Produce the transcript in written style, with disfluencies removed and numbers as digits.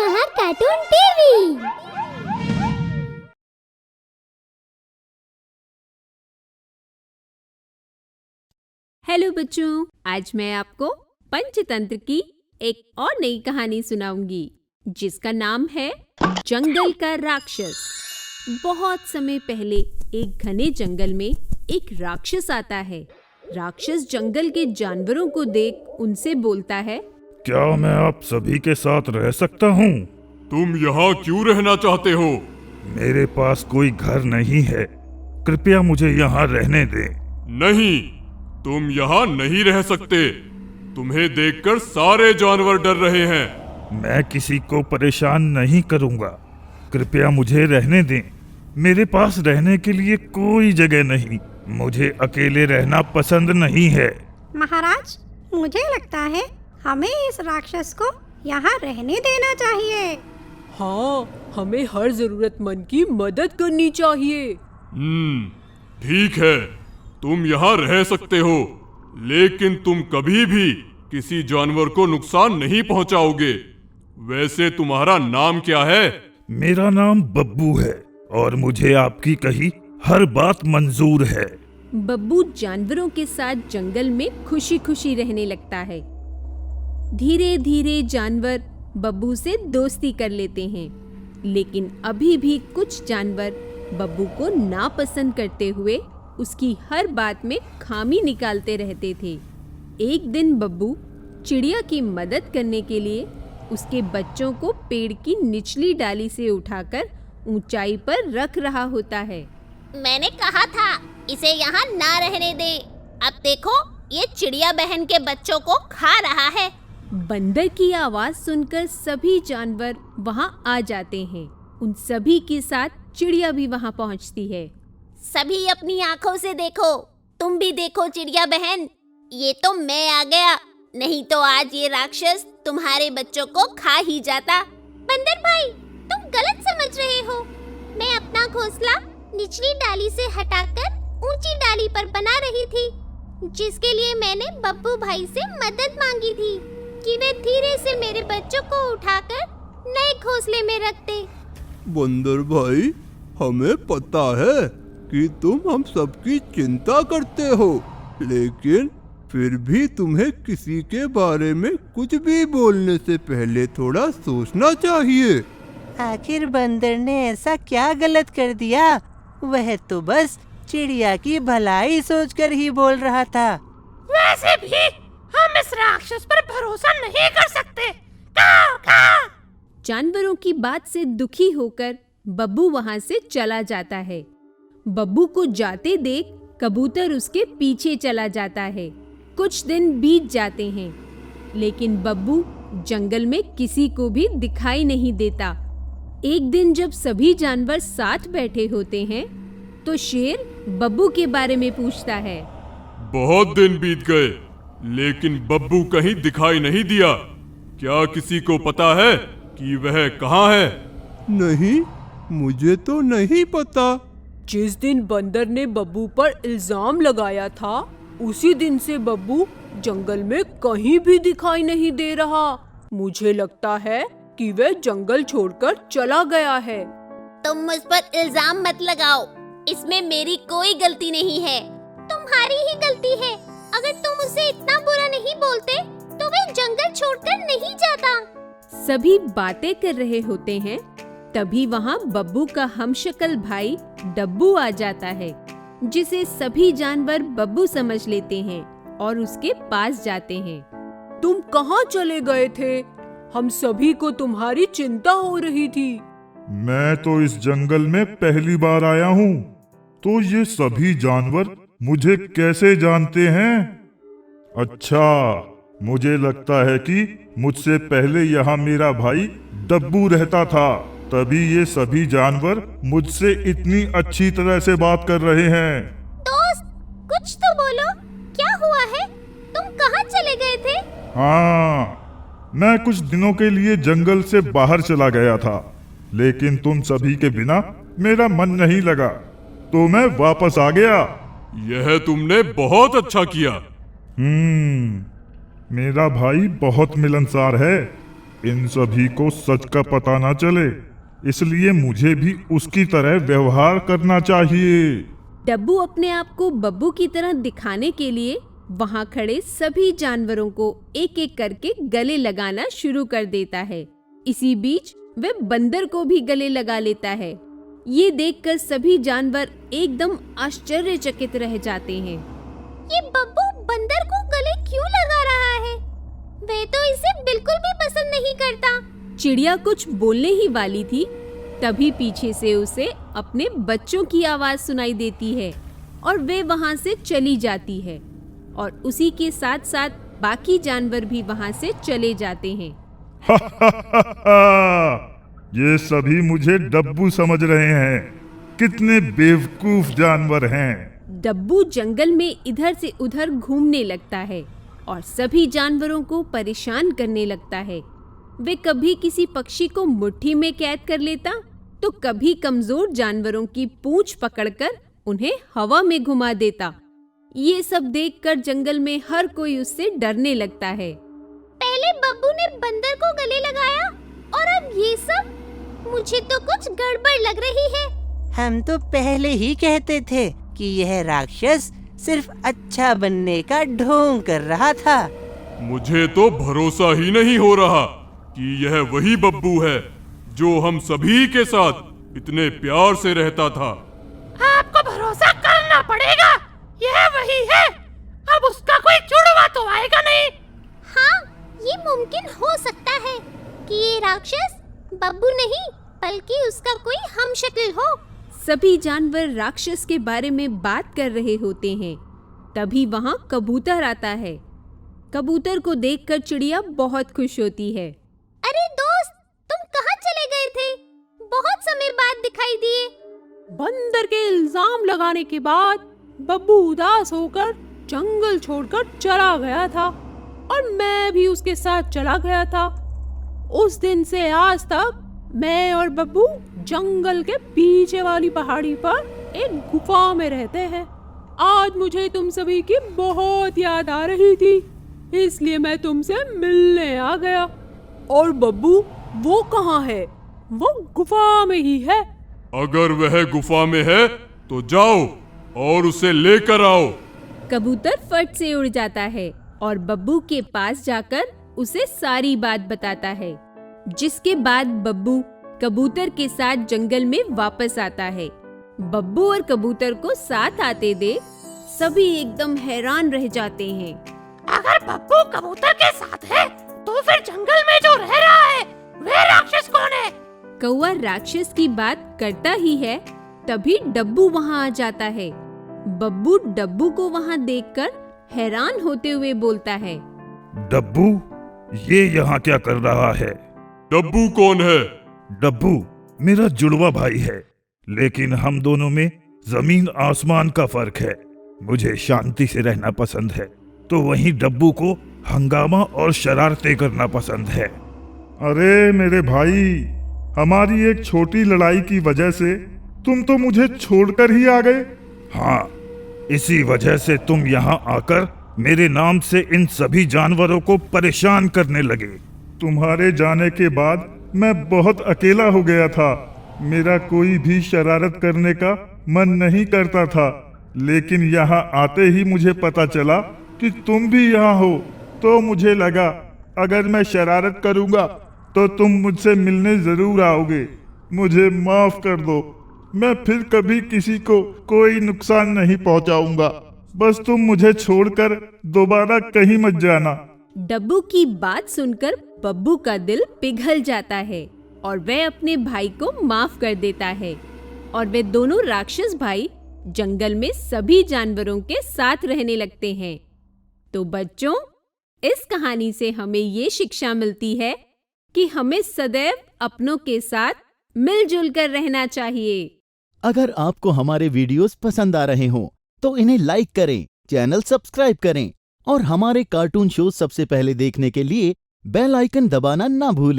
Mahar cartoon TV. Hello बच्चों, आज मैं आपको पंचतंत्र की एक और नई कहानी सुनाऊंगी जिसका नाम है जंगल का राक्षस। बहुत समय पहले एक घने जंगल में एक राक्षस आता है। राक्षस जंगल के जानवरों को देख उनसे बोलता है, क्या मैं आप सभी के साथ रह सकता हूँ? तुम यहाँ क्यों रहना चाहते हो? मेरे पास कोई घर नहीं है, कृपया मुझे यहाँ रहने दें। नहीं, तुम यहाँ नहीं रह सकते। तुम्हें देखकर सारे जानवर डर रहे हैं। मैं किसी को परेशान नहीं करूँगा, कृपया मुझे रहने दें। मेरे पास रहने के लिए कोई जगह नहीं, मुझे अकेले रहना पसंद नहीं है। महाराज, मुझे लगता है हमें इस राक्षस को यहाँ रहने देना चाहिए। हाँ, हमें हर जरूरतमंद की मदद करनी चाहिए। ठीक है, तुम यहाँ रह सकते हो, लेकिन तुम कभी भी किसी जानवर को नुकसान नहीं पहुँचाओगे। वैसे तुम्हारा नाम क्या है? मेरा नाम बब्बू है और मुझे आपकी कही हर बात मंजूर है। बब्बू जानवरों के साथ जंगल में खुशी खुशी रहने लगता है। धीरे धीरे जानवर बब्बू से दोस्ती कर लेते हैं, लेकिन अभी भी कुछ जानवर बब्बू को नापसंद करते हुए उसकी हर बात में खामी निकालते रहते थे। एक दिन बब्बू चिड़िया की मदद करने के लिए उसके बच्चों को पेड़ की निचली डाली से उठाकर ऊंचाई पर रख रहा होता है। मैंने कहा था इसे यहाँ ना रहने दे। अब देखो, ये चिड़िया बहन के बच्चों को खा रहा है। बंदर की आवाज सुनकर सभी जानवर वहाँ आ जाते हैं। उन सभी के साथ चिड़िया भी वहाँ पहुँचती है। सभी अपनी आंखों से देखो, तुम भी देखो चिड़िया बहन, ये तो मैं आ गया, नहीं तो आज ये राक्षस तुम्हारे बच्चों को खा ही जाता। बंदर भाई, तुम गलत समझ रहे हो। मैं अपना घोंसला निचली डाली से हटाकर ऊंची डाली पर बना रही थी, जिसके लिए मैंने बब्बू भाई से मदद मांगी थी कि वे धीरे से मेरे बच्चों को उठाकर नए घोंसले में रख दे। बंदर भाई, हमें पता है कि तुम हम सबकी चिंता करते हो, लेकिन फिर भी तुम्हें किसी के बारे में कुछ भी बोलने से पहले थोड़ा सोचना चाहिए। आखिर बंदर ने ऐसा क्या गलत कर दिया? वह तो बस चिड़िया की भलाई सोचकर ही बोल रहा था। वैसे भी हम इस राक्षस पर भरोसा नहीं कर सकते। काऊ काऊ। जानवरों की बात से दुखी होकर बब्बू वहाँ से चला जाता है। बब्बू को जाते देख कबूतर उसके पीछे चला जाता है। कुछ दिन बीत जाते हैं, लेकिन बब्बू जंगल में किसी को भी दिखाई नहीं देता। एक दिन जब सभी जानवर साथ बैठे होते हैं, तो शेर बब्बू के बारे में पूछता है। बहुत दिन बीत गए, लेकिन बब्बू कहीं दिखाई नहीं दिया। क्या किसी को पता है कि वह कहाँ है? नहीं, मुझे तो नहीं पता। जिस दिन बंदर ने बब्बू पर इल्जाम लगाया था, उसी दिन से बब्बू जंगल में कहीं भी दिखाई नहीं दे रहा। मुझे लगता है कि वह जंगल छोड़कर चला गया है। तुम मुझ पर इल्जाम मत लगाओ, इसमें मेरी कोई गलती नहीं है, तुम्हारी ही गलती है। अगर तुम उसे इतना बुरा नहीं बोलते तो वह जंगल छोड़कर नहीं जाता। सभी बातें कर रहे होते हैं, तभी वहाँ बब्बू का हमशक्ल भाई डब्बू आ जाता है, जिसे सभी जानवर बब्बू समझ लेते हैं और उसके पास जाते हैं। तुम कहाँ चले गए थे? हम सभी को तुम्हारी चिंता हो रही थी। मैं तो इस जंगल में पहली बार आया हूँ, तो ये सभी जानवर मुझे कैसे जानते हैं? अच्छा, मुझे लगता है कि मुझसे पहले यहाँ मेरा भाई डब्बू रहता था, तभी ये सभी जानवर मुझसे इतनी अच्छी तरह से बात कर रहे हैं। दोस्त, कुछ तो बोलो, क्या हुआ है? तुम कहाँ चले गए थे? हाँ, मैं कुछ दिनों के लिए जंगल से बाहर चला गया था, लेकिन तुम सभी के बिना मेरा मन नहीं लगा, तो मैं वापस आ गया। यह तुमने बहुत अच्छा किया। मेरा भाई बहुत मिलनसार है। इन सभी को सच का पता ना चले, इसलिए मुझे भी उसकी तरह व्यवहार करना चाहिए। डब्बू अपने आप को बब्बू की तरह दिखाने के लिए वहां खड़े सभी जानवरों को एक एक करके गले लगाना शुरू कर देता है। इसी बीच वह बंदर को भी गले लगा लेता है। ये देखकर सभी जानवर एकदम आश्चर्यचकित रह जाते हैं। ये बब्बू बंदर को गले क्यों लगा रहा है? वह तो इसे बिल्कुल भी पसंद नहीं करता। चिड़िया कुछ बोलने ही वाली थी, तभी पीछे से उसे अपने बच्चों की आवाज सुनाई देती है और वे वहां से चली जाती है और उसी के साथ साथ बाकी जानवर भी वहां से चले जाते हैं। ये सभी मुझे डब्बू समझ रहे हैं। कितने बेवकूफ जानवर हैं। डब्बू जंगल में इधर से उधर घूमने लगता है और सभी जानवरों को परेशान करने लगता है। वे कभी किसी पक्षी को मुट्ठी में कैद कर लेता, तो कभी कमजोर जानवरों की पूंछ पकड़कर उन्हें हवा में घुमा देता। ये सब देखकर जंगल में हर कोई उससे डरने लगता है। पहले बब्बू ने बंदर को गले लगाया और अब ये सब? मुझे तो कुछ गड़बड़ लग रही है। हम तो पहले ही कहते थे कि यह राक्षस सिर्फ अच्छा बनने का ढोंग कर रहा था। मुझे तो भरोसा ही नहीं हो रहा कि यह वही बब्बू है जो हम सभी के साथ इतने प्यार से रहता था। आपको भरोसा करना पड़ेगा, यह वही है। अब उसका कोई जुड़वा तो आएगा नहीं। हाँ, ये मुमकिन हो सकता है कि ये राक्षस बब्बू नहीं बल्कि उसका कोई हमशक्ल हो। सभी जानवर राक्षस के बारे में बात कर रहे होते हैं। तभी वहां कबूतर आता है। कबूतर को देखकर चिड़िया बहुत खुश होती है। अरे दोस्त, तुम कहाँ चले गए थे? बहुत समय बाद दिखाई दिए। बंदर के इल्जाम लगाने के बाद बब्बू उदास होकर जंगल छोड़कर चला गया था और मैं भी उसके साथ चला गया था। उस दिन से आज तक मैं और बब्बू जंगल के पीछे वाली पहाड़ी पर एक गुफा में रहते हैं। आज मुझे तुम सभी की बहुत याद आ रही थी, इसलिए मैं तुमसे मिलने आ गया। और बब्बू वो कहाँ है? वो गुफा में ही है। अगर वह गुफा में है तो जाओ और उसे लेकर आओ। कबूतर फट से उड़ जाता है और बब्बू के पास जाकर उसे सारी बात बताता है। जिसके बाद बब्बू कबूतर के साथ जंगल में वापस आता है। बब्बू और कबूतर को साथ आते देख सभी एकदम हैरान रह जाते हैं। अगर बब्बू कबूतर के साथ है तो फिर जंगल में जो रह रहा है वह राक्षस कौन है? कौवा राक्षस की बात करता ही है, तभी डब्बू वहां आ जाता है। बब्बू डब्बू को वहां देखकर हैरान होते हुए बोलता है, डब्बू, ये यहाँ क्या कर रहा है? डब्बू कौन है? डब्बू मेरा जुड़वा भाई है, लेकिन हम दोनों में जमीन आसमान का फर्क है। मुझे शांति से रहना पसंद है, तो वहीं डब्बू को हंगामा और शरारतें करना पसंद है। अरे मेरे भाई, हमारी एक छोटी लड़ाई की वजह से तुम तो मुझे छोड़कर ही आ गए। हाँ, इसी वजह से तुम यहाँ आकर मेरे नाम से इन सभी जानवरों को परेशान करने लगे। तुम्हारे जाने के बाद मैं बहुत अकेला हो गया था। मेरा कोई भी शरारत करने का मन नहीं करता था, लेकिन यहाँ आते ही मुझे पता चला कि तुम भी यहाँ हो, तो मुझे लगा अगर मैं शरारत करूँगा तो तुम मुझसे मिलने जरूर आओगे। मुझे माफ कर दो, मैं फिर कभी किसी को कोई नुकसान नहीं पहुँचाऊंगा। बस तुम मुझे छोड़कर दोबारा कहीं मत जाना। डब्बू की बात सुनकर बब्बू का दिल पिघल जाता है और वह अपने भाई को माफ कर देता है और वे दोनों राक्षस भाई जंगल में सभी जानवरों के साथ रहने लगते हैं। तो बच्चों, इस कहानी से हमें ये शिक्षा मिलती है कि हमें सदैव अपनों के साथ मिलजुल कर रहना चाहिए। अगर आपको हमारे वीडियोस पसंद आ रहे हों तो इन्हें लाइक करें, चैनल सब्सक्राइब करें और हमारे कार्टून शो सबसे पहले देखने के लिए बेल आइकन दबाना ना भूलें।